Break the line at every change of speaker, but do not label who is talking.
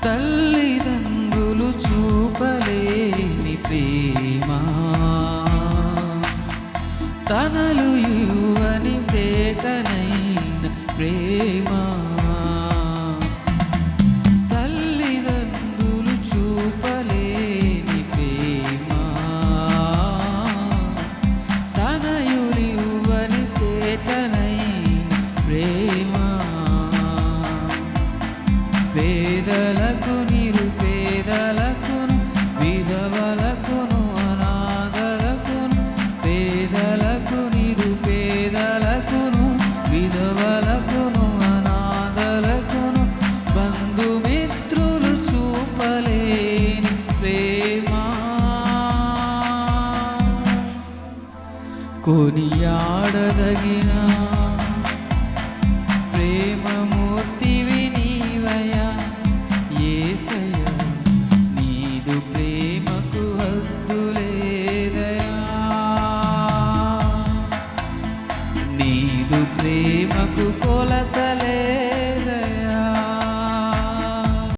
తల్లిదండ్రులు చూపలేని ప్రేమ, తనలు ఇవ్వని తేటనైన ప్రేమ. తల్లిదండ్రులు చూపలేని ప్రేమ, తనయులు ఇవ్వని తేటనైన ప్రేమ. పేదలకు నిరుపేదలకును, విధవలకును అనాథలకును, పేదలకు నిరుపేదలకును, విధవలకును అనాథలకును, బంధుమిత్రులు చూపలేని ప్రేమ. కొనియాడదగిన